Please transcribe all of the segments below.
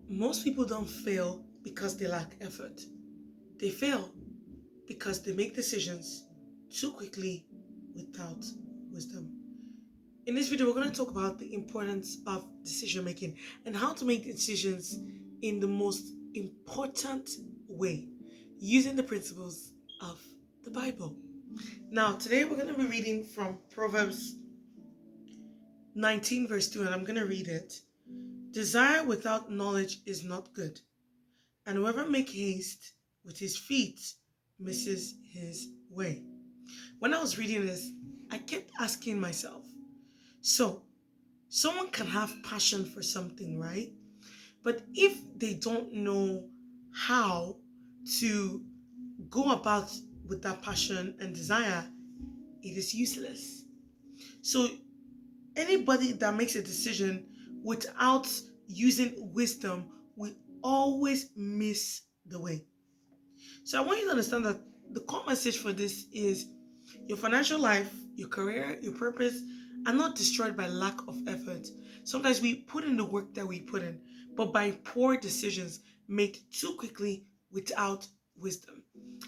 Most people don't fail because they lack effort. They fail because they make decisions too quickly without wisdom. In this video, we're going to talk about the importance of decision making and how to make decisions in the most important way using the principles of the Bible. Now, today we're going to be reading from Proverbs 19, verse 2, and I'm going to read it. Desire without knowledge is not good, and whoever makes haste with his feet misses his way. When I was reading this, I kept asking myself, so someone can have passion for something, right? But if they don't know how to go about with that passion and desire, it is useless. So anybody that makes a decision without using wisdom will always miss the way. So I want you to understand that the core message for this is your financial life, your career, your purpose are not destroyed by lack of effort. Sometimes we put in the work that we put in, but by poor decisions made too quickly without wisdom.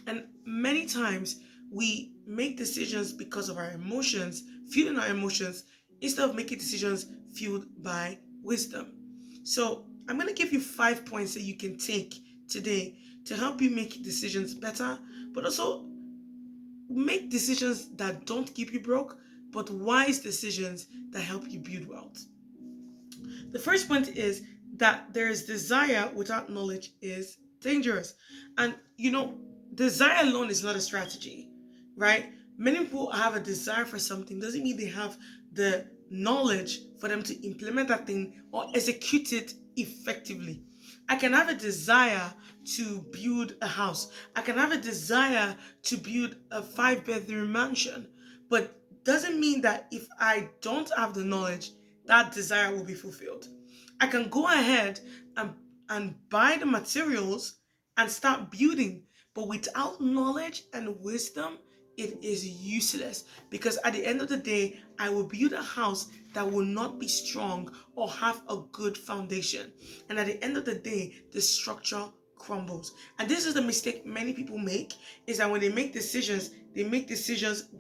And many times we make decisions because of our emotions, fueling our emotions, instead of making decisions fueled by wisdom. So I'm going to give you 5 points that you can take today to help you make decisions better, but also make decisions that don't keep you broke, but wise decisions that help you build wealth. The first point is that there is desire without knowledge is dangerous. And desire alone is not a strategy, right? Many people have a desire for something, doesn't mean they have the knowledge for them to implement that thing or execute it effectively. I can have a desire to build a house. I can have a desire to build a 5-bedroom mansion, but doesn't mean that if I don't have the knowledge, that desire will be fulfilled. I can go ahead and buy the materials and start building, but without knowledge and wisdom, it is useless, because at the end of the day, I will build a house that will not be strong or have a good foundation. And at the end of the day, the structure crumbles. And this is the mistake many people make, is that when they make decisions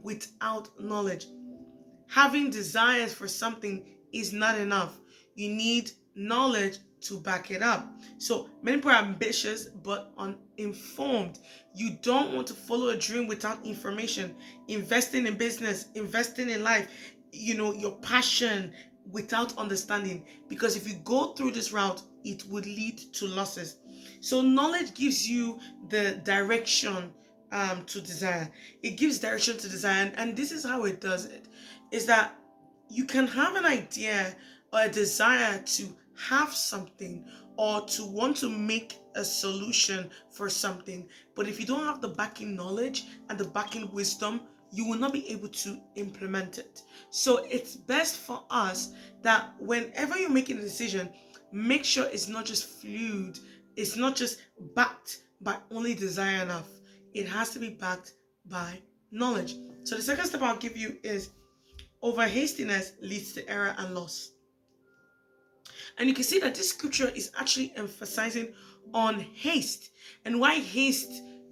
without knowledge. Having desires for something is not enough. You need knowledge to back it up. So many people are ambitious but uninformed. You don't want to follow a dream without information. Investing in business, investing in life, your passion without understanding. Because if you go through this route, it would lead to losses. So knowledge gives you the direction to desire. It gives direction to desire, and this is how it does it. Is that you can have an idea or a desire to have something or to want to make a solution for something, but if you don't have the backing knowledge and the backing wisdom, you will not be able to implement it. So it's best for us that whenever you're making a decision, make sure it's not just fluid, it's not just backed by only desire enough. It has to be backed by knowledge. So the second step I'll give you is over hastiness leads to error and loss. And you can see that this scripture is actually emphasizing on haste. And why haste?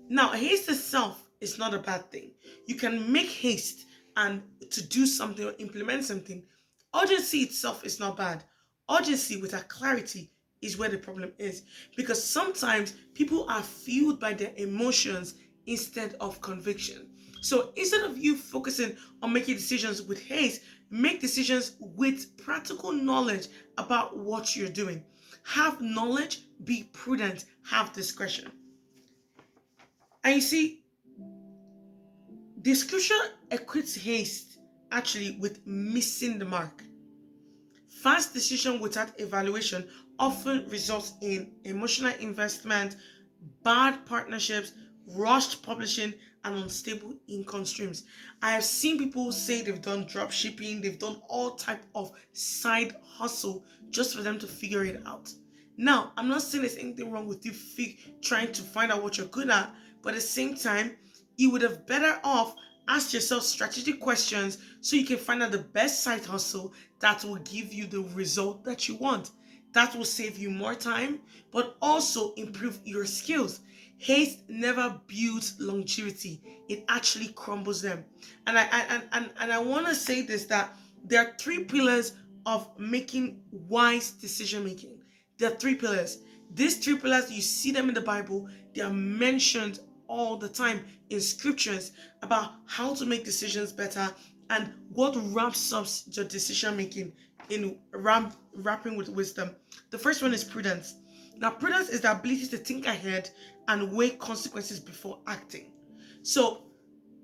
Now, haste itself is not a bad thing. You can make haste and to do something or implement something. Urgency itself is not bad. Urgency without clarity is where the problem is. Because sometimes people are fueled by their emotions instead of conviction. So instead of you focusing on making decisions with haste, make decisions with practical knowledge about what you're doing. Have knowledge, be prudent, have discretion. And you see, the scripture equates haste actually with missing the mark. Fast decision without evaluation often results in emotional investment, bad partnerships, rushed publishing, and unstable income streams. I have seen people say they've done drop shipping, they've done all type of side hustle just for them to figure it out. Now, I'm not saying there's anything wrong with you trying to find out what you're good at, but at the same time, you would have better off ask yourself strategic questions so you can find out the best side hustle that will give you the result that you want. That will save you more time, but also improve your skills. Haste never builds longevity; it actually crumbles them. And I want to say this, that there are three pillars of making wise decision making. There are three pillars. These three pillars, you see them in the Bible. They are mentioned all the time in scriptures about how to make decisions better and what wraps up your decision making in wrapping with wisdom. The first one is prudence. Now, prudence is the ability to think ahead and weigh consequences before acting. So,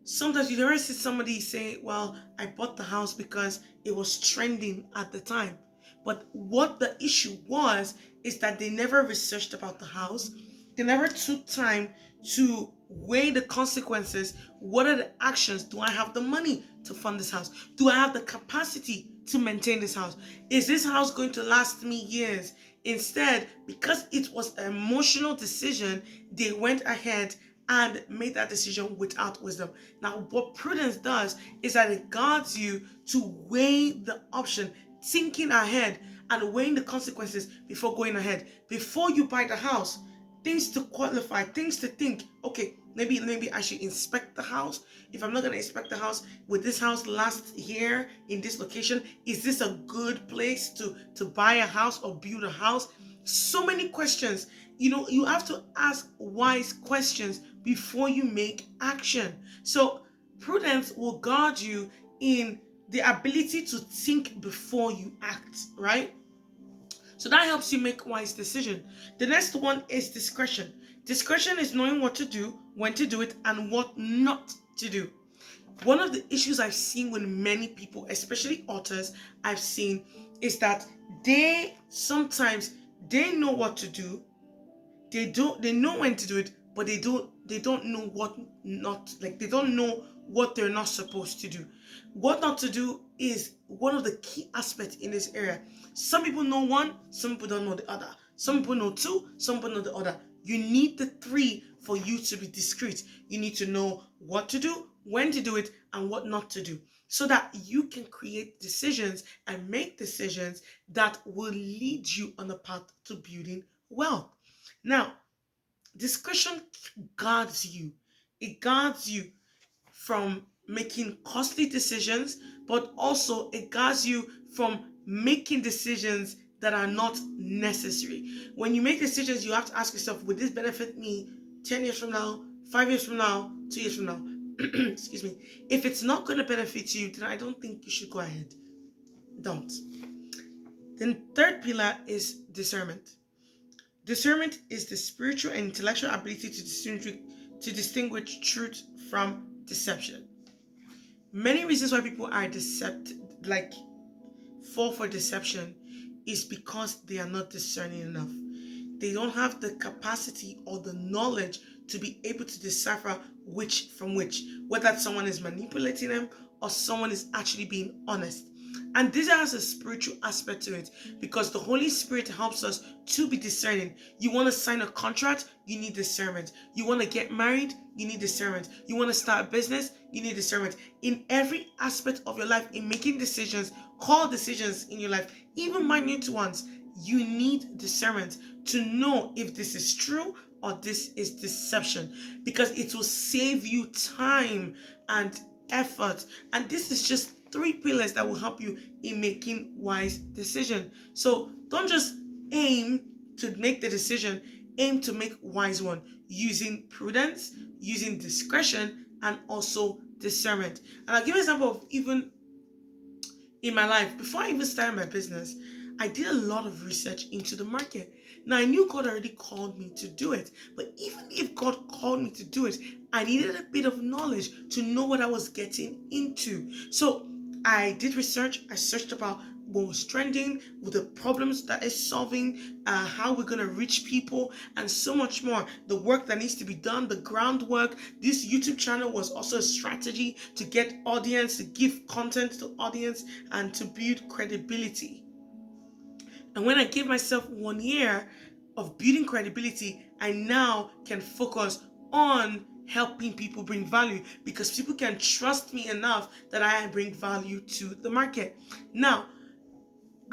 sometimes you never see somebody say, well, I bought the house because it was trending at the time. But what the issue was is that they never researched about the house. They never took time to weigh the consequences. What are the actions? Do I have the money to fund this house? Do I have the capacity to maintain this house? Is this house going to last me years? Instead, because it was an emotional decision, they went ahead and made that decision without wisdom. Now, what prudence does is that it guards you to weigh the option, thinking ahead and weighing the consequences before going ahead. Before you buy the house, things to qualify, things to think. Okay, maybe I should inspect the house. If I'm not gonna inspect the house, would this house last here in this location? Is this a good place to buy a house or build a house? So many questions. You have to ask wise questions before you make action. So prudence will guard you in the ability to think before you act, right? So that helps you make wise decision. The next one is discretion. Discretion is knowing what to do, when to do it, and what not to do. One of the issues I've seen with many people, especially authors, I've seen is that they sometimes they know what to do, they know when to do it, but they don't know what not, like they don't know what they're not supposed to do. What not to do is one of the key aspects in this area. Some people know one, some people don't know the other. Some people know two, some people know the other. You need the three for you to be discreet. You need to know what to do, when to do it, and what not to do, so that you can create decisions and make decisions that will lead you on the path to building wealth. Now, discretion guards you. It guards you from making costly decisions, but also it guards you from making decisions that are not necessary. When you make decisions, you have to ask yourself, would this benefit me 10 years from now, 5 years from now, 2 years from now? Excuse me. If it's not going to benefit you, then I don't think you should go ahead. Don't. Then third pillar is discernment. Discernment is the spiritual and intellectual ability to distinguish truth from deception. Many reasons why people are like fall for deception, is because they are not discerning enough. They don't have the capacity or the knowledge to be able to decipher which from which, whether someone is manipulating them or someone is actually being honest. And this has a spiritual aspect to it, because the Holy Spirit helps us to be discerning. You want to sign a contract, you need discernment. You want to get married, you need discernment. You want to start a business, you need discernment. In every aspect of your life, in making decisions, core decisions in your life, even minute ones, you need discernment to know if this is true or this is deception, because it will save you time and effort. And this is just three pillars that will help you in making wise decision. So don't just aim to make the decision, aim to make wise one, using prudence, using discretion, and also discernment. And I'll give an example of even in my life. Before I even started my business, I did a lot of research into the market. Now, I knew God already called me to do it, but even if God called me to do it, I needed a bit of knowledge to know what I was getting into. So I did research. I searched about what was trending, with the problems that it's solving, how we're going to reach people, and so much more. The work that needs to be done, the groundwork. This YouTube channel was also a strategy to get audience, to give content to audience, and to build credibility. And when I gave myself 1 year of building credibility, I now can focus on helping people bring value, because people can trust me enough that I bring value to the market. Now,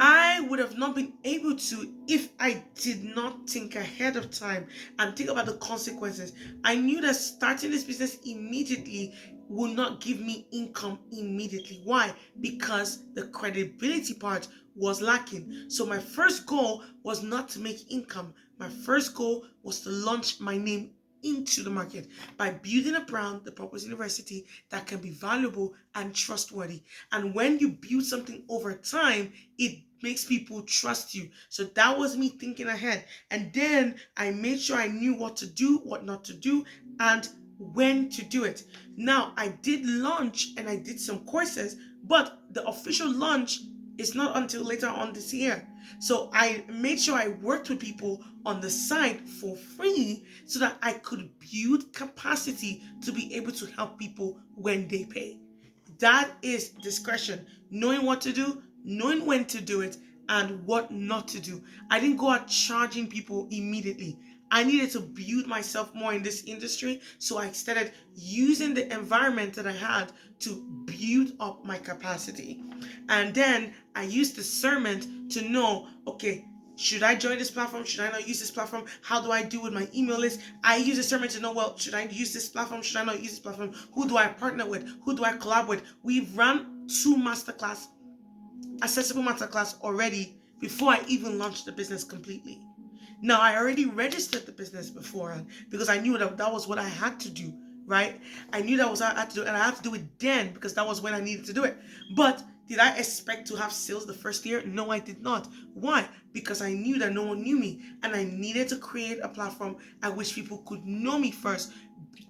I would have not been able to if I did not think ahead of time and think about the consequences. I knew that starting this business immediately will not give me income immediately. Why? Because the credibility part was lacking. So my first goal was not to make income. My first goal was to launch my name into the market by building a brand, the Purpose University, that can be valuable and trustworthy. And when you build something over time, it makes people trust you. So that was me thinking ahead. And then I made sure I knew what to do, what not to do, and when to do it. Now, I did launch and I did some courses, but the official launch is not until later on this year. So I made sure I worked with people on the side for free so that I could build capacity to be able to help people when they pay. That is discretion, knowing what to do, knowing when to do it, and what not to do. I didn't go out charging people immediately. I needed to build myself more in this industry, so I started using the environment that I had to build up my capacity. And then I used discernment to know, okay, should I join this platform? Should I not use this platform? How do I do with my email list? I use discernment to know, well, should I use this platform? Should I not use this platform? Who do I partner with? Who do I collab with? We've run 2 masterclass, accessible masterclass already before I even launched the business completely. Now, I already registered the business beforehand because I knew that that was what I had to do, right? I knew that was what I had to do, and I had to do it then because that was when I needed to do it. But did I expect to have sales the first year? No, I did not. Why? Because I knew that no one knew me, and I needed to create a platform at which people could know me first,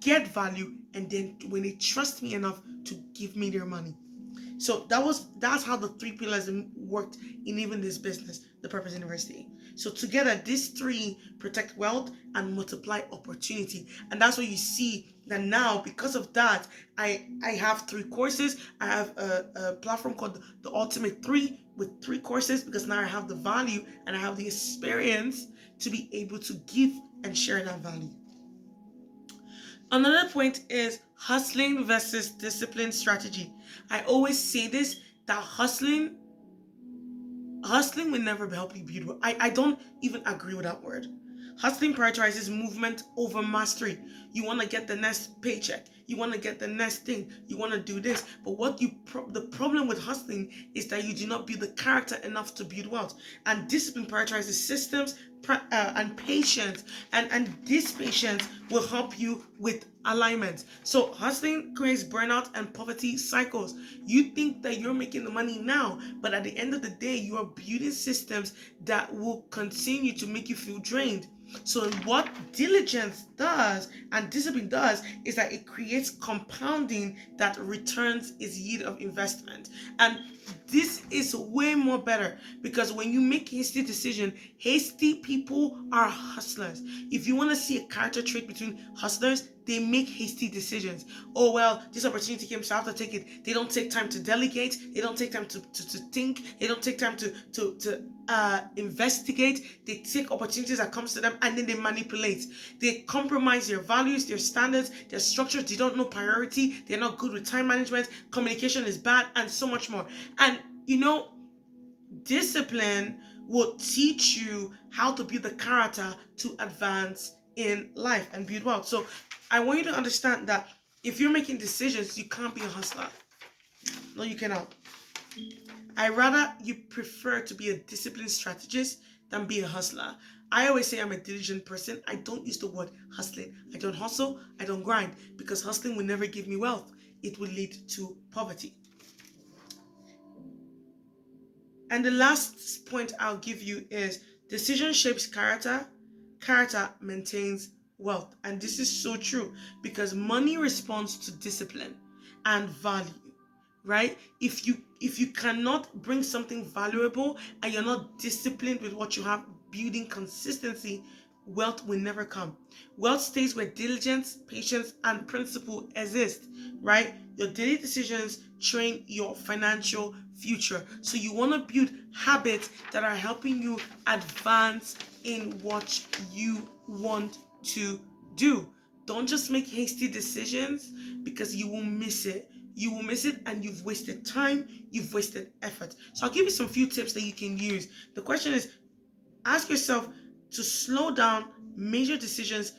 get value, and then when they trust me enough to give me their money. So that's how the 3 pillars worked in even this business, the Purpose University. So together, these 3 protect wealth and multiply opportunity. And that's what you see that now, because of that, I have 3 courses. I have a platform called the Ultimate 3 with 3 courses because now I have the value and I have the experience to be able to give and share that value. Another point is hustling versus discipline strategy. I always say this, that hustling will never help you build. I don't even agree with that word. Hustling prioritizes movement over mastery. You want to get the next paycheck. You want to get the next thing. You want to do this. But the problem with hustling is that you do not build the character enough to build wealth. And discipline prioritizes systems and patience. And this patience will help you with alignment. So hustling creates burnout and poverty cycles. You think that you're making the money now, but at the end of the day, you are building systems that will continue to make you feel drained. So what diligence does and discipline does is that it creates compounding that returns its yield of investment. And this is way more better because when you make hasty decision, hasty people are hustlers. If you want to see a character trait between hustlers, they make hasty decisions. Oh, well, this opportunity came, so I have to take it. They don't take time to delegate. They don't take time to think. They don't take time to investigate. They take opportunities that comes to them and then they manipulate. They compromise their values, their standards, their structures. They don't know priority. They're not good with time management. Communication is bad and so much more. And discipline will teach you how to build the character to advance in life and build wealth. So I want you to understand that if you're making decisions, you can't be a hustler. No, you cannot. I rather you prefer to be a disciplined strategist than be a hustler. I always say I'm a diligent person. I don't use the word hustling. I don't hustle. I don't grind because hustling will never give me wealth. It will lead to poverty. And the last point I'll give you is decision shapes character. Character maintains wealth. And this is so true because money responds to discipline and value, right? If you cannot bring something valuable and you're not disciplined with what you have, building consistency, wealth will never come. Wealth stays where diligence, patience, and principle exist, right? Your daily decisions train your financial future. So you want to build habits that are helping you advance in what you want to do. Don't just make hasty decisions because you will miss it. you will miss it, and you've wasted time, you've wasted effort. So I'll give you some few tips that you can use. The question is, ask yourself to slow down major decisions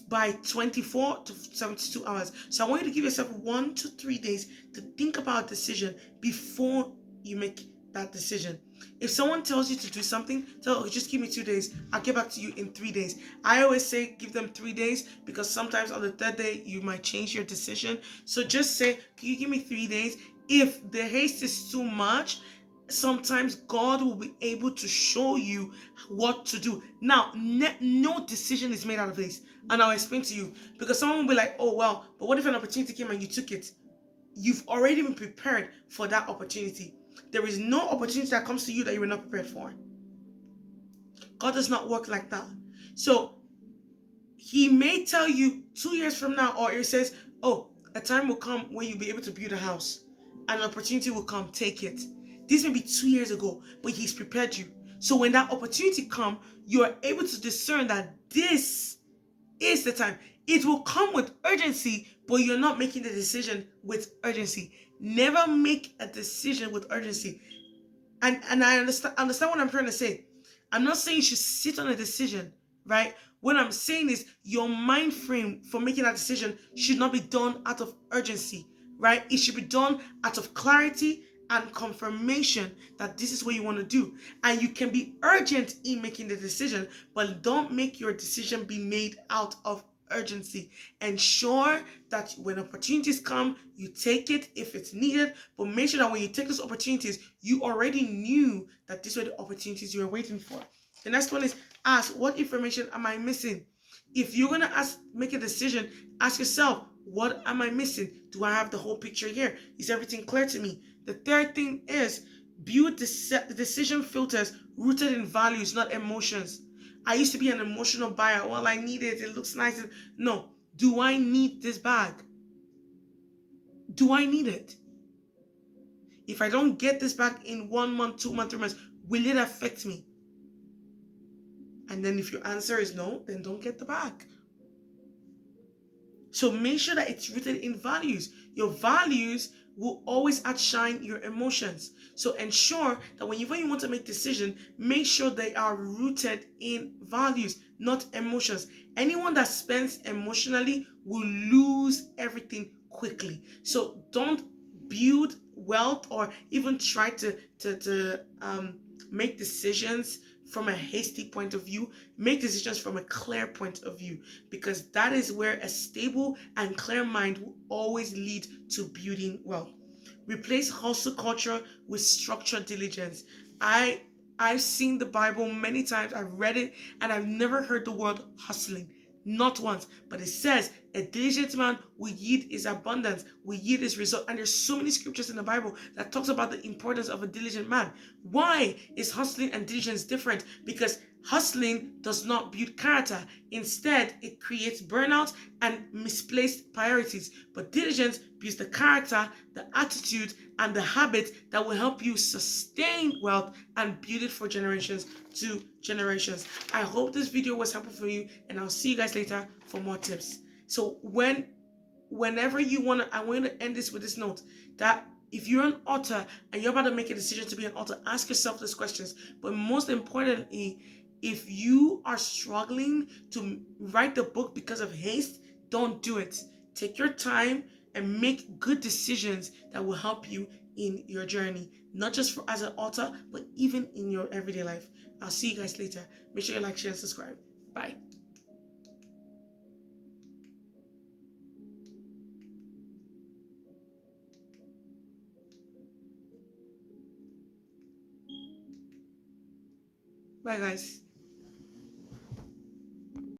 by 24 to 72 hours. So I want you to give yourself 1 to 3 days to think about a decision before you make that decision. If someone tells you to do something, tell, just give me 2 days. I'll get back to you in 3 days. I always say give them 3 days because sometimes on the third day you might change your decision. So just say, can you give me 3 days? If the haste is too much, sometimes God will be able to show you what to do. Now, no decision is made out of this, and I'll explain to you, because someone will be like, oh well, but what if an opportunity came and you took it? You've already been prepared for that opportunity. There is no opportunity that comes to you that you were not prepared for. God does not work like that. So he may tell you 2 years from now, or it says, oh, a time will come when you'll be able to build a house, and an opportunity will come, take it. This may be 2 years ago, but he's prepared you. So when that opportunity comes, you are able to discern that this is the time. It will come with urgency, but you're not making the decision with urgency. Never make a decision with urgency. And I understand what I'm trying to say. I'm not saying you should sit on a decision, right? What I'm saying is your mind frame for making that decision should not be done out of urgency, right? It should be done out of clarity and confirmation that this is what you want to do. And you can be urgent in making the decision, but don't make your decision be made out of urgency. Ensure that when opportunities come, you take it if it's needed, but make sure that when you take those opportunities, you already knew that these were the opportunities you were waiting for. The next one is ask, what information am I missing? If you're going to make a decision, ask yourself, what am I missing? Do I have the whole picture here? Is everything clear to me? The third thing is build decision filters rooted in values, not emotions. I used to be an emotional buyer. Well, I need it. It looks nice. No. Do I need this bag? Do I need it? If I don't get this bag in 1 month, 2 months, 3 months, will it affect me? And then if your answer is no, then don't get the bag. So make sure that it's rooted in values. Your values will always outshine your emotions. So ensure that whenever you want to make decisions, make sure they are rooted in values, not emotions. Anyone that spends emotionally will lose everything quickly. So don't build wealth or even try to make decisions from a hasty point of view. Make decisions from a clear point of view, because that is where a stable and clear mind will always lead to building wealth. Replace hustle culture with structured diligence. I've seen the Bible many times. I've read it and I've never heard the word hustling. Not once. But it says a diligent man will yield his abundance, will yield his result. And there's so many scriptures in the Bible that talks about the importance of a diligent man. Why is hustling and diligence different? Because hustling does not build character. Instead, it creates burnout and misplaced priorities. But diligence builds the character, the attitude, and the habit that will help you sustain wealth and build it for generations to generations. I hope this video was helpful for you, and I'll see you guys later for more tips. So whenever you want to, I want to end this with this note that if you're an author and you're about to make a decision to be an author, ask yourself these questions. But most importantly, if you are struggling to write the book because of haste, don't do it. Take your time and make good decisions that will help you in your journey, not just as an author, but even in your everyday life. I'll see you guys later. Make sure you like, share, and subscribe. Bye. Bye, guys.